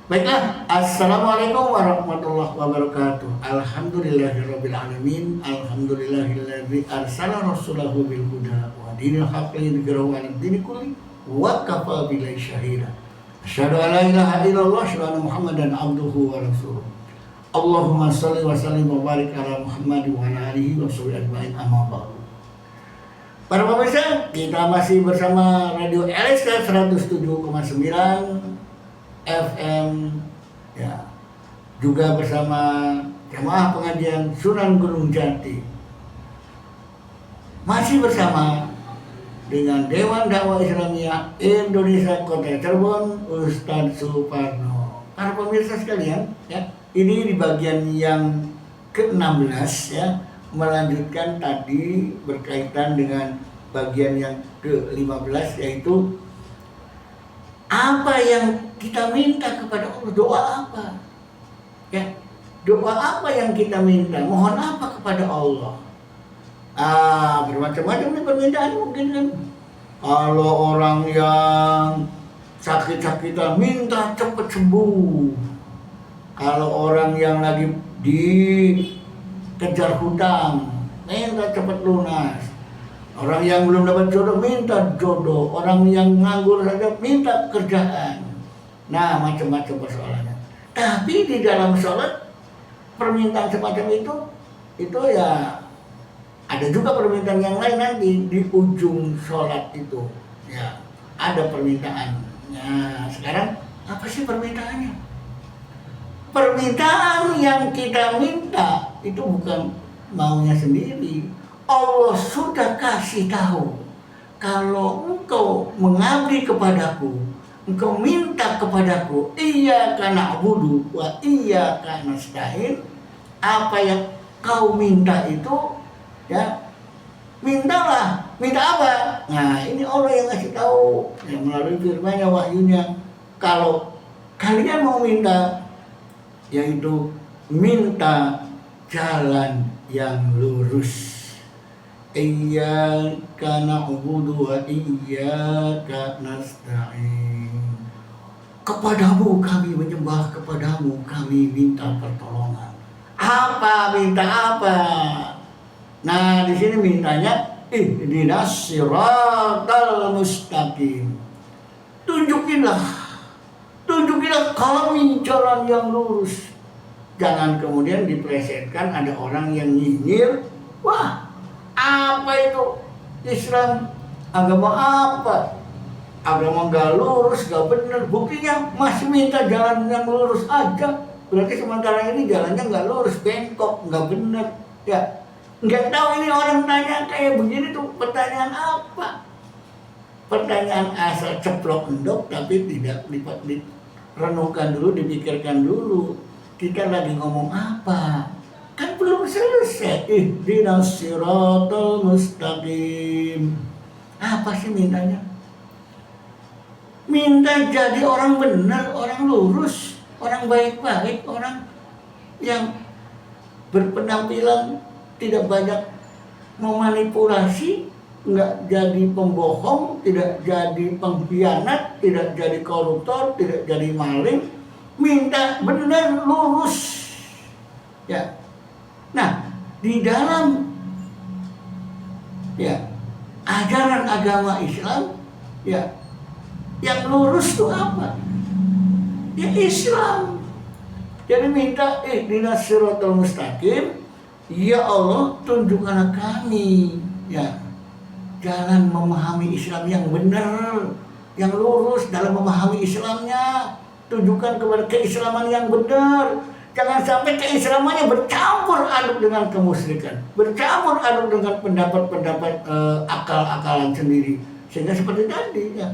Baiklah, Assalamualaikum warahmatullahi wabarakatuh. Alhamdulillahirabbil alamin. Alhamdulillahilladzi arsala rasulahu bil huda wa dinil haqqi lidhirahu 'alad dini kulli wa kafa billahi syahida. Asyhadu an la ilaha illallah wa asyhadu anna Muhammadan abduhu wa rasuluh. Allahumma shalli wa sallim wa barik ala Muhammad wa ala alihi wa sahbihi ajmain, amma ba'du. Para pemirsa, kita masih bersama Radio LSK 107,9 FM, ya, juga bersama jemaah pengajian Sunan Gunung Jati. Masih bersama dengan Dewan Dakwah Islamiyah Indonesia Kota Cirebon, Ustadz Suparno. Para pemirsa sekalian, ya, ini di bagian yang ke-16, ya, melanjutkan tadi berkaitan dengan bagian yang ke-15, yaitu apa yang kita minta kepada Allah, doa apa? Ya, doa apa yang kita minta? Mohon apa kepada Allah? Bermacam-macam nih permintaan mungkin kan. Kalau orang yang sakit-sakitan minta cepat sembuh. Kalau orang yang lagi dikejar hutang minta cepat lunas. Orang yang belum dapat jodoh minta jodoh, orang yang nganggur saja minta kerjaan. Nah, macam-macam persoalannya. Tapi di dalam sholat permintaan semacam itu ya ada juga permintaan yang lain nanti di ujung sholat itu. Ya, ada permintaan. Nah, sekarang apa sih permintaannya? Permintaan yang kita minta itu bukan maunya sendiri. Allah sudah kasih tahu, kalau engkau mengabdi kepadaku, engkau minta kepadaku, iyyaka na'budu wa iyyaka nasta'in, apa yang kau minta itu, ya, mintalah. Minta apa? Nah, ini Allah yang kasih tahu, yang melalui firman-Nya, wahyunya. Kalau kalian mau minta, yaitu minta jalan yang lurus. Iyyaka na'budu wa iyyaka nasta'in. Kepadamu kami menyembah, kepadamu kami minta pertolongan. Apa? Minta apa? Nah, di sini mintanya ihdinas siratal mustaqim. Tunjukilah kami jalan yang lurus. Jangan kemudian diplesetkan ada orang yang nyinyir, wah, apa itu Islam? Agama apa? Agama gak lurus, gak bener. Buktinya masih minta jalan yang lurus aja. Berarti sementara ini jalannya gak lurus, bengkok, gak bener. Ya, gak tahu ini orang tanya kayak begini tuh pertanyaan apa? Pertanyaan asal ceplok endok, tapi tidak direnungkan dulu, dipikirkan dulu. Kita lagi ngomong apa? Kan belum selesai. Ihdinas siratal mustaqim. Apa sih mintanya? Minta jadi orang benar, orang lurus, orang baik-baik, orang yang berpenampilan tidak banyak memanipulasi, enggak jadi pembohong, tidak jadi pengkhianat, tidak jadi koruptor, tidak jadi maling. Minta benar, lurus. Ya. Nah, di dalam, ya, ajaran agama Islam, ya, yang lurus itu apa? Ya, Islam. Jadi minta ihdinas siratal mustaqim, ya Allah tunjukkanlah kami, ya, jalan memahami Islam yang benar, yang lurus dalam memahami Islamnya. Tunjukkan kepada keislaman yang benar. Jangan sampai keislamannya bercampur aduk dengan kemusyrikan, bercampur aduk dengan pendapat-pendapat akal-akalan sendiri. Sehingga seperti tadi, ya.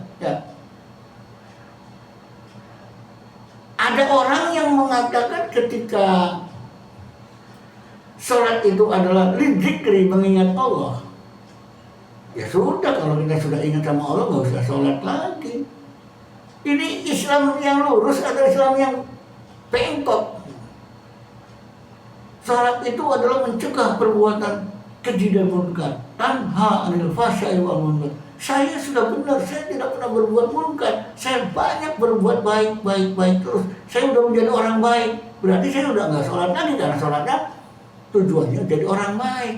Ada orang yang mengatakan ketika sholat itu adalah lidzikri, mengingat Allah. Ya sudah, kalau kita sudah ingat sama Allah, nggak usah sholat lagi. Ini Islam yang lurus atau Islam yang bengkok? Salat itu adalah mencegah perbuatan keji dan munkar, tanha anil fahsya'i wal munkar. Saya sudah benar, saya tidak pernah berbuat munkar. Saya banyak berbuat baik terus, saya udah menjadi orang baik, berarti saya udah nggak sholat lagi, karena sholatnya tujuannya jadi orang baik.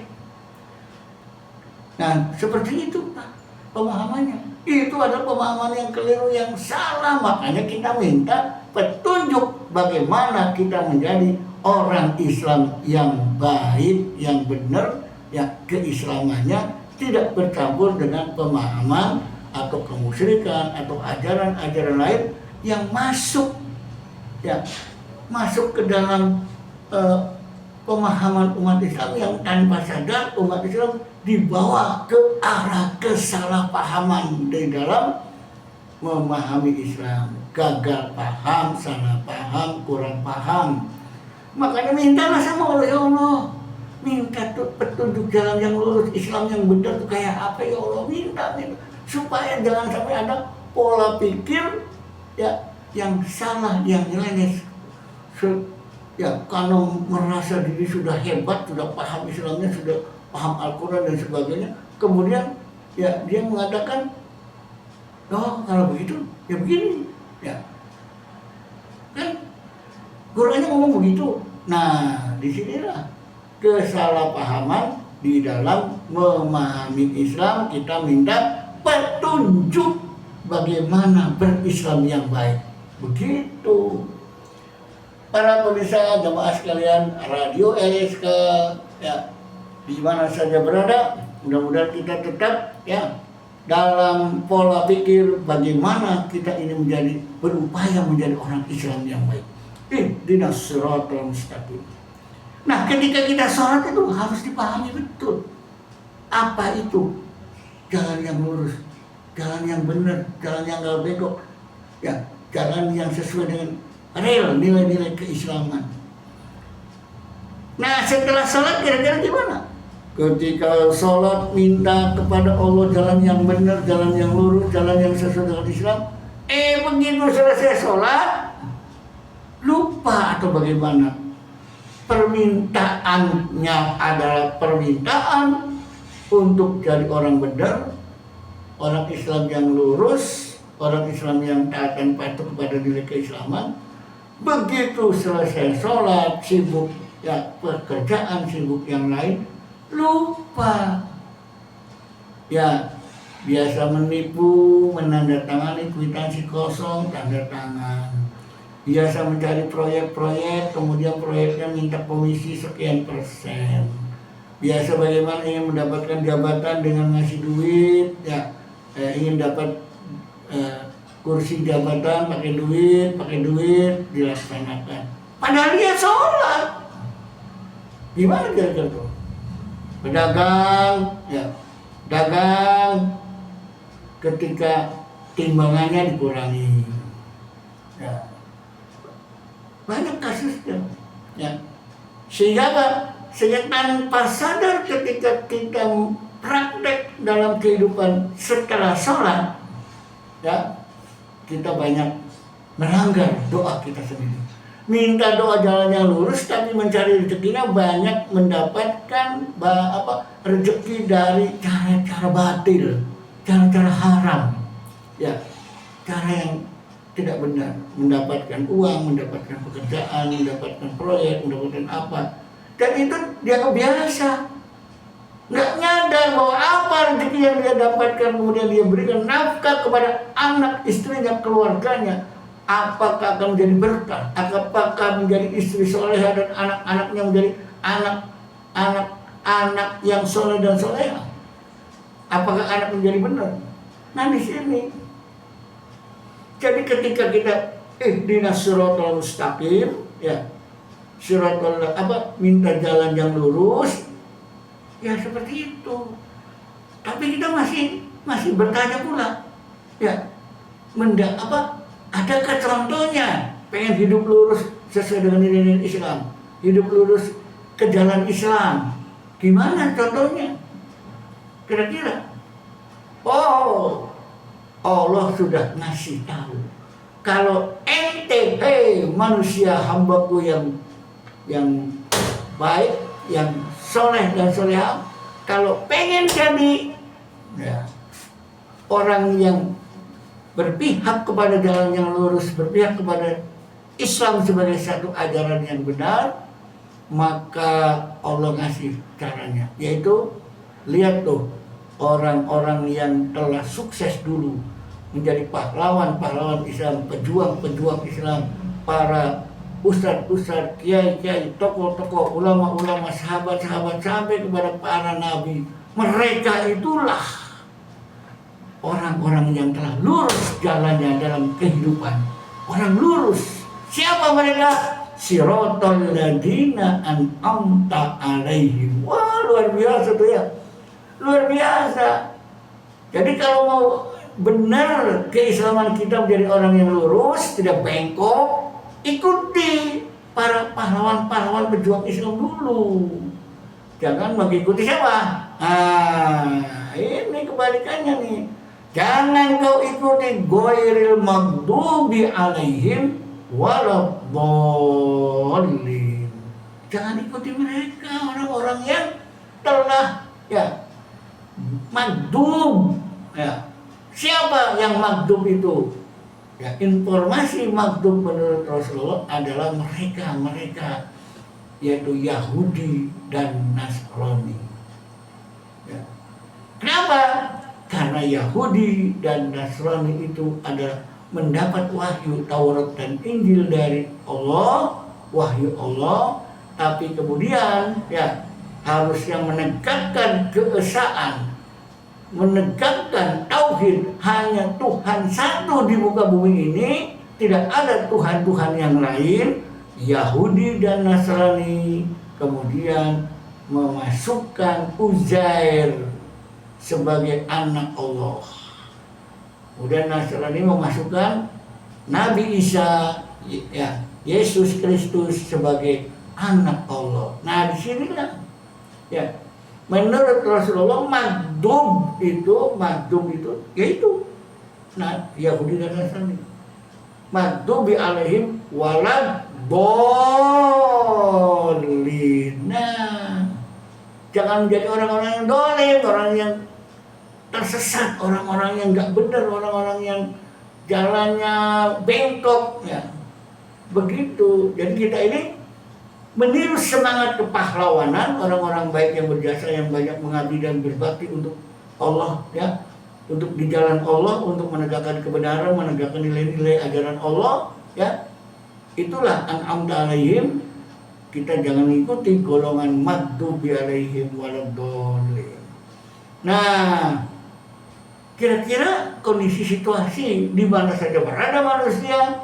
Nah, seperti itu Pak, pemahamannya. Itu adalah pemahaman yang keliru, yang salah. Makanya kita minta petunjuk bagaimana kita menjadi orang Islam yang baik, yang benar, ya keislamannya tidak bercampur dengan pemahaman atau kemusyrikan atau ajaran-ajaran lain yang masuk ke dalam pemahaman umat Islam, yang tanpa sadar umat Islam dibawa ke arah kesalahpahaman di dalam memahami Islam, gagal paham, salah paham, kurang paham. Makanya mintalah sama Allah, ya Allah, minta petunjuk jalan yang lurus, Islam yang benar itu kayak apa ya Allah, minta supaya jangan sampai ada pola pikir ya yang salah, yang nyeleneh. Ya, kalau merasa diri sudah hebat, sudah paham Islamnya, sudah paham Al-Quran dan sebagainya, kemudian ya dia mengatakan, oh kalau begitu ya begini, ya kan Qurannya ngomong begitu. Nah, disinilah kesalahpahaman di dalam memahami Islam. Kita minta petunjuk bagaimana berislam yang baik. Begitu. Para pemirsa jamaah sekalian Radio LSK, ya di mana saja berada, mudah-mudahan kita tetap ya dalam pola pikir bagaimana kita ini berupaya menjadi orang Islam yang baik. Ihdinas siratal mustaqim. Nah, ketika kita sholat itu harus dipahami betul apa itu jalan yang lurus, jalan yang benar, jalan yang gak bego, ya jalan yang sesuai dengan real nilai-nilai keislaman. Nah, setelah sholat kira-kira gimana? Ketika sholat minta kepada Allah jalan yang benar, jalan yang lurus, jalan yang sesuai dengan Islam. Begitu selesai sholat lupa atau bagaimana? Permintaannya adalah permintaan untuk jadi orang benar, orang Islam yang lurus, orang Islam yang taat dan patuh kepada nilai keislaman. Begitu selesai sholat, sibuk ya pekerjaan, sibuk yang lain, lupa. Ya, biasa menipu, menandatangani kwitansi kosong, tanda tangan. Biasa mencari proyek-proyek, kemudian proyeknya minta komisi sekian persen. Biasa bagaimana ingin mendapatkan jabatan dengan ngasih duit, ya ingin dapat kursi jabatan pakai duit dilaksanakan. Padahal dia sholat. Gimana kira-kira tuh? Pedagang, ya dagang ketika timbangannya dikurangi, ya banyak kasusnya, ya sehingga tanpa sadar ketika kita praktek dalam kehidupan setelah sholat, ya kita banyak melanggar doa kita sendiri. Minta doa jalan yang lurus, tapi mencari rezekinya banyak mendapatkan rezeki dari cara-cara batil, cara-cara haram, ya cara yang tidak benar, mendapatkan uang, mendapatkan pekerjaan, mendapatkan proyek, mendapatkan apa, dan itu dia kebiasa, nggak nyadar bahwa apa rezeki yang dia dapatkan kemudian dia berikan nafkah kepada anak istrinya, keluarganya, apakah akan menjadi berkah, apakah menjadi istri soleha dan anak-anaknya menjadi anak yang soleh dan soleha, apakah anak menjadi benar. Nah di sini jadi ketika kita ihdinas siratal mustaqim, ya siratal minta jalan yang lurus, ya seperti itu. Tapi kita masih bertanya pula, ya adakah contohnya pengen hidup lurus sesuai dengan nilai-nilai Islam, hidup lurus ke jalan Islam, gimana contohnya? Kira-kira Allah sudah ngasih tahu, kalau ente manusia hambaku yang baik, yang soleh dan soleha, kalau pengen jadi ya, orang yang berpihak kepada jalan yang lurus, berpihak kepada Islam sebagai satu ajaran yang benar, maka Allah ngasih caranya, yaitu lihat tuh orang-orang yang telah sukses dulu menjadi pahlawan-pahlawan Islam, pejuang-pejuang Islam, para ustadz-ustadz, kiai-kiai, tokoh-tokoh, ulama-ulama, sahabat-sahabat, sampai kepada para nabi. Mereka itulah orang-orang yang telah lurus jalannya dalam kehidupan. Orang lurus. Siapa mereka? Siratal ladzina an'amta alaihim. Wah, luar biasa tuh ya. Luar biasa. Jadi kalau mau benar keislaman kita menjadi orang yang lurus, tidak bengkok, ikuti para pahlawan-pahlawan pejuang Islam dulu. Jangan mengikuti siapa? Ini kebalikannya nih. Jangan kau ikuti ghairil maghdubi alaihim waladhdallin. Jangan ikuti mereka, orang-orang yang telah maghdub. Ya. Siapa yang maghdub itu? Ya, informasi maghdub menurut Rasulullah adalah mereka yaitu Yahudi dan Nasrani. Ya. Kenapa? Karena Yahudi dan Nasrani itu adalah mendapat wahyu Taurat dan Injil dari Allah, wahyu Allah, tapi kemudian harusnya menegakkan keesaan, menegakkan tauhid, hanya Tuhan satu di muka bumi ini, tidak ada Tuhan-Tuhan yang lain. Yahudi dan Nasrani kemudian memasukkan Uzair sebagai anak Allah. Kemudian Nasrani memasukkan Nabi Isa, Yesus Kristus sebagai anak Allah. Nah, disinilah menurut Rasulullah maghdub itu yaitu Yahudi dan Nasrani. Maghdubi alaihim waladhdallin. Jangan menjadi orang-orang yang dolim, orang yang tersesat, orang-orang yang nggak benar, orang-orang yang jalannya bengkok, begitu. Jadi kita ini meniru semangat kepahlawanan orang-orang baik yang berjasa, yang banyak mengabdi dan berbakti untuk Allah, untuk di jalan Allah, untuk menegakkan kebenaran, menegakkan nilai-nilai ajaran Allah, itulah an'amta alaihim. Kita jangan ikuti golongan maghdubi alaihim waladhdallin. Nah, kira-kira kondisi situasi di mana saja berada manusia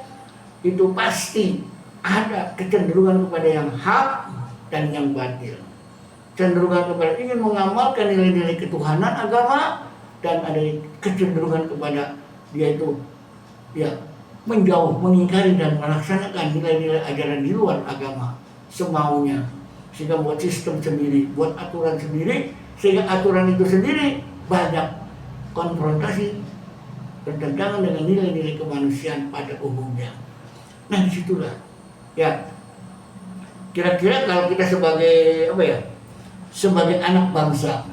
itu pasti ada kecenderungan kepada yang hak dan yang batil. Cenderungan kepada ingin mengamalkan nilai-nilai ketuhanan agama, dan ada kecenderungan kepada dia itu menjauh, mengingkari dan melaksanakan nilai-nilai ajaran di luar agama semaunya, sehingga buat sistem sendiri, buat aturan sendiri, sehingga aturan itu sendiri banyak konfrontasi bertentangan dengan nilai-nilai kemanusiaan pada umumnya. Nah, disitulah kira-kira kalau kita sebagai sebagai anak bangsa,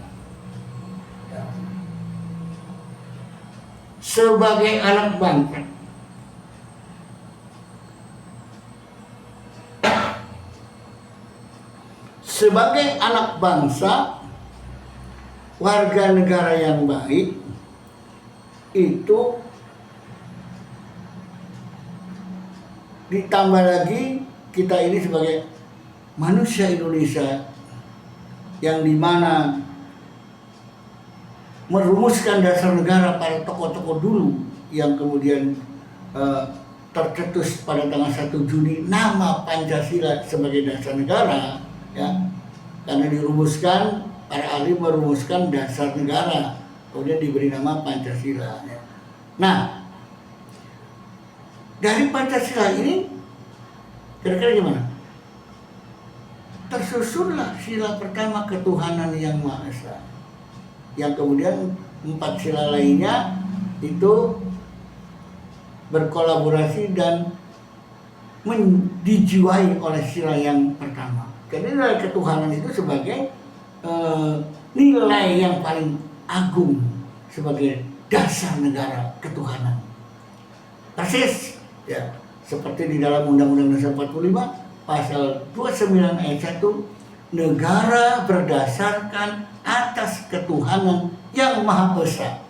sebagai anak bangsa, sebagai anak bangsa, warga negara yang baik itu ditambah lagi kita ini sebagai manusia Indonesia yang dimana merumuskan dasar negara para tokoh-tokoh dulu yang kemudian tercetus pada tanggal 1 Juni nama Pancasila sebagai dasar negara, karena dirumuskan, para ahli merumuskan dasar negara, kemudian diberi nama Pancasila. Nah, dari Pancasila ini kira-kira gimana? Tersusunlah sila pertama ketuhanan yang Maha Esa, yang kemudian 4 sila lainnya itu berkolaborasi dan dijiwai oleh sila yang pertama. Jadi nilai ketuhanan itu sebagai nilai yang paling agung sebagai dasar negara ketuhanan. persis ya seperti di dalam Undang-Undang Dasar 45 pasal 29 ayat 1, negara berdasarkan atas ketuhanan yang Maha Esa.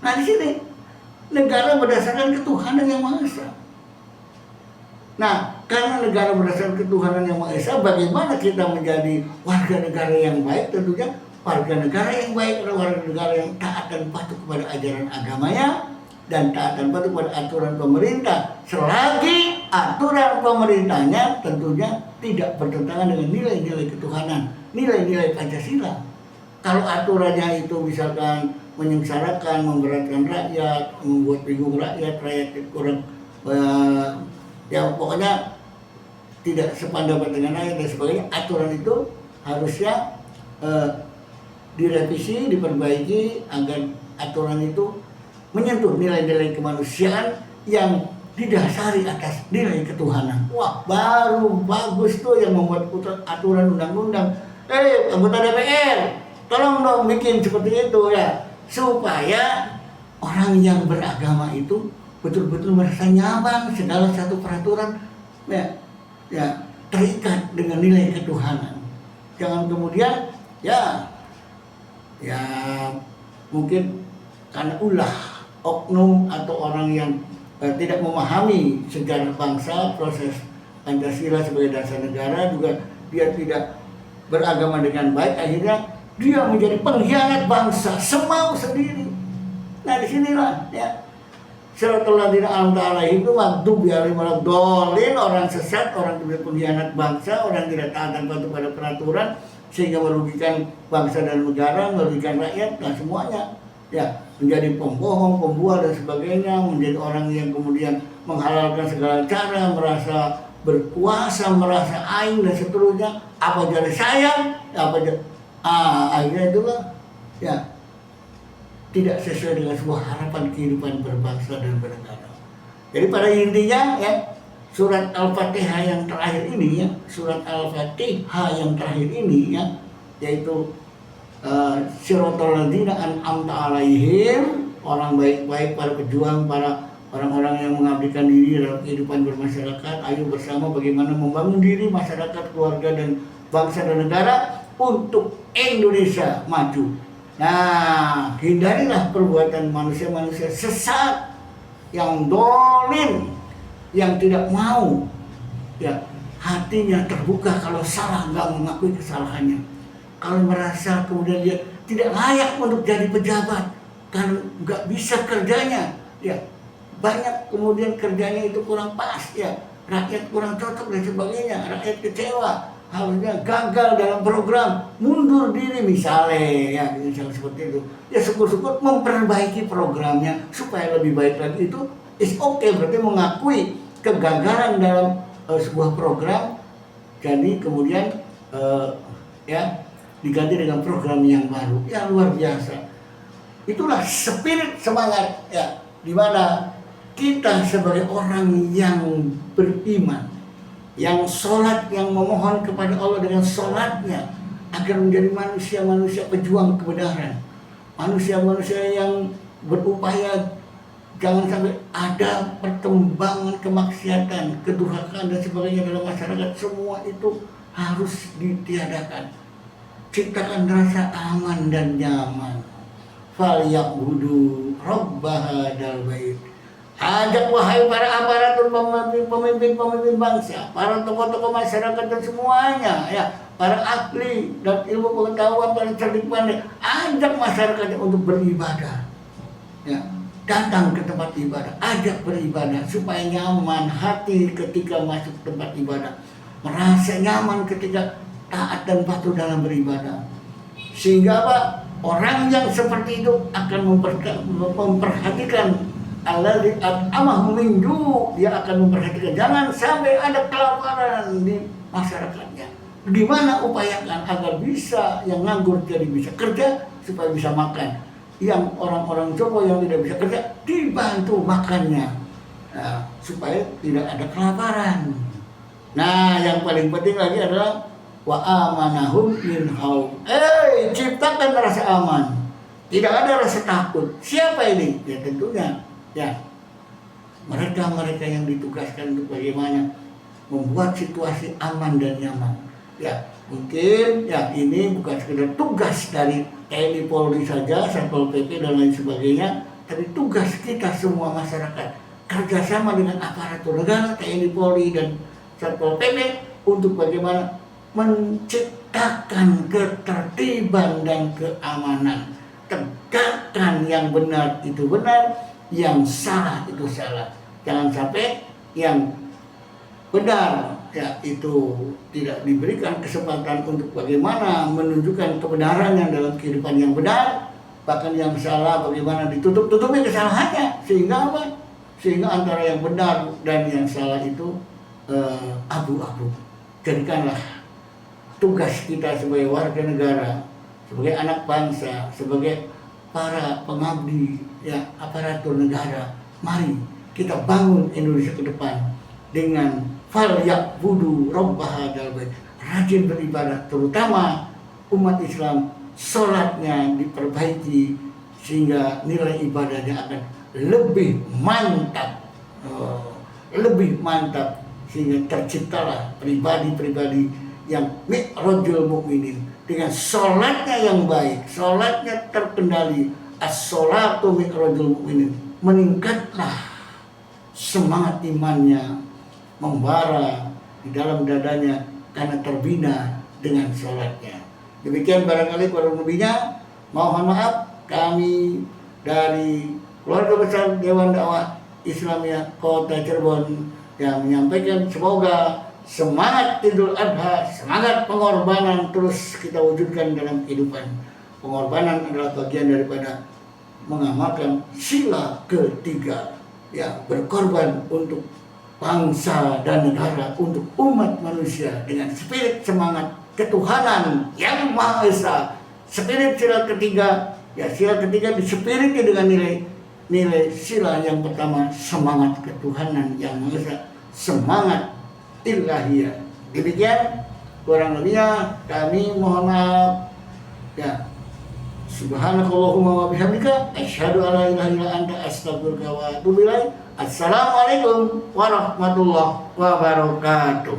Nah di sini negara berdasarkan ketuhanan yang Maha Esa. Nah, karena negara berdasarkan ketuhanan yang Maha Esa, bagaimana kita menjadi warga negara yang baik? Tentunya warga negara yang baik adalah warga negara yang taat dan patuh kepada ajaran agamanya dan taat dan patuh kepada aturan pemerintah, selagi aturan pemerintahnya tentunya tidak bertentangan dengan nilai-nilai ketuhanan, nilai-nilai Pancasila. Kalau aturannya itu misalkan menyengsarakan, memberatkan rakyat, membuat bingung rakyat kurang ya pokoknya tidak sependapat dengan rakyat dan sebagainya, aturan itu harusnya direvisi, diperbaiki agar aturan itu menyentuh nilai-nilai kemanusiaan yang didasari atas nilai ketuhanan. Wah, baru bagus tuh yang membuat aturan undang-undang. Anggota DPR, tolong dong bikin seperti itu ya, supaya orang yang beragama itu betul-betul merasa nyaman segala satu peraturan ya terikat dengan nilai ketuhanan. Jangan kemudian ya mungkin karena ulah oknum atau orang yang tidak memahami sejarah bangsa, proses Pancasila sebagai dasar negara, juga dia tidak beragama dengan baik, akhirnya dia menjadi pengkhianat bangsa semau sendiri. Nah disinilah ya Siratal ladzina an'amta 'alaihim itu maghdubi 'alaihim waladdallin, orang sesat, orang tidak pengkhianat bangsa, orang tidak taat dan patuh pada peraturan sehingga merugikan bangsa dan negara, merugikan rakyat dan semuanya. Ya, menjadi pembohong, pembual dan sebagainya, menjadi orang yang kemudian menghalalkan segala cara, merasa berkuasa, merasa aing dan seterusnya. Apa jadi saya? Akhirnya itulah ya tidak sesuai dengan sebuah harapan kehidupan berbangsa dan bernegara. Jadi pada intinya ya, surat Al-Fatihah yang terakhir ini ya, surat Al-Fatihah yang terakhir ini ya, yaitu Siratal ladzina an'amta 'alaihim, orang baik-baik, para pejuang, para orang-orang yang mengabdikan diri dalam kehidupan bermasyarakat. Ayo bersama bagaimana membangun diri, masyarakat, keluarga dan bangsa dan negara untuk Indonesia maju. Nah, hindarilah perbuatan manusia-manusia sesat yang dolim, yang tidak mau ya hatinya terbuka kalau salah, nggak mengakui kesalahannya. Kalau merasa kemudian dia tidak layak untuk jadi pejabat karena nggak bisa kerjanya, ya banyak kemudian kerjanya itu kurang pas, ya rakyat kurang cocok dan sebagainya, rakyat kecewa, harusnya gagal dalam program, mundur diri misalnya, ya misalnya seperti itu. Ya syukur-syukur memperbaiki programnya supaya lebih baik lagi, itu is okay, berarti mengakui kegagalan dalam sebuah program, jadi kemudian ya diganti dengan program yang baru, yang luar biasa. Itulah spirit semangat ya, dimana kita sebagai orang yang beriman, yang sholat, yang memohon kepada Allah dengan sholatnya agar menjadi manusia-manusia pejuang kebenaran, manusia-manusia yang berupaya jangan sampai ada perkembangan kemaksiatan, kedurhakaan dan sebagainya dalam masyarakat. Semua itu harus ditiadakan. Ciptakan rasa aman dan nyaman. Falyabudu rabb hadzal bait. Ajak wahai para aparatur, pemimpin bangsa, para tokoh-tokoh masyarakat dan semuanya ya, para ahli dan ilmu pengetahuan, para cerdik pandai, ajak masyarakatnya untuk beribadah. Ya, datang ke tempat ibadah, ajak beribadah supaya nyaman hati ketika masuk tempat ibadah, merasa nyaman ketika taat dan patuh dalam beribadah. Sehingga apa? Orang yang seperti itu akan memperhatikan alladzi at'amahum min ju', dia akan memperhatikan jangan sampai ada kelaparan di masyarakatnya. Gimana upayakan agar bisa yang nganggur jadi bisa kerja supaya bisa makan. Yang orang-orang Jawa yang tidak bisa kerja dibantu makannya, nah, supaya tidak ada kelaparan. Nah, yang paling penting lagi adalah wa amanahum min khauf. Ciptakan rasa aman. Tidak ada rasa takut. Siapa ini? Ya tentunya ya mereka-mereka yang ditugaskan untuk bagaimana membuat situasi aman dan nyaman. Ya, mungkin ya ini bukan sekedar tugas dari TNI Polri saja, Satpol PP dan lain sebagainya, tapi tugas kita semua masyarakat kerjasama dengan aparatur negara, TNI Polri dan Satpol PP untuk bagaimana menciptakan ketertiban dan keamanan. Tegakkan yang benar itu benar, yang salah itu salah. Jangan sampai yang benar ya itu tidak diberikan kesempatan untuk bagaimana menunjukkan kebenaran yang dalam kehidupan yang benar, bahkan yang salah bagaimana ditutup-tutupi kesalahannya, sehingga apa? Sehingga antara yang benar dan yang salah itu abu-abu. Jadikanlah tugas kita sebagai warga negara, sebagai anak bangsa, sebagai para pengabdi ya aparatur negara, mari kita bangun Indonesia ke depan dengan falyabudu robbaha hadzal bait, rajin beribadah, terutama umat Islam sholatnya diperbaiki sehingga nilai ibadahnya akan lebih mantap, sehingga terciptalah pribadi-pribadi yang mi'rajul mukminin dengan sholatnya yang baik, sholatnya terkendali, as-sholatu mi'rajul mukminin, meningkatlah semangat imannya membara di dalam dadanya karena terbina dengan sholatnya. Demikian barangkali para nabinya. Mohon maaf kami dari keluarga besar Dewan Dakwah Islamiyah Kota Cirebon yang menyampaikan semoga semangat Idul Adha, semangat pengorbanan terus kita wujudkan dalam kehidupan. Pengorbanan adalah bagian daripada mengamalkan sila ketiga, ya, berkorban untuk bangsa dan negara, untuk umat manusia dengan spirit semangat ketuhanan yang Maha Esa. Spirit sila ketiga, ya sila ketiga disepiriti dengan nilai sila yang pertama, semangat ketuhanan yang Maha Esa, semangat ilahiyah. Demikian kurang lebihnya kami mohon maaf ya. Subhanakallahumma wa bihamdika asyhadu an la ilaha illa anta astaghfiruka wa atubu ilaik. Assalamualaikum warahmatullahi wabarakatuh.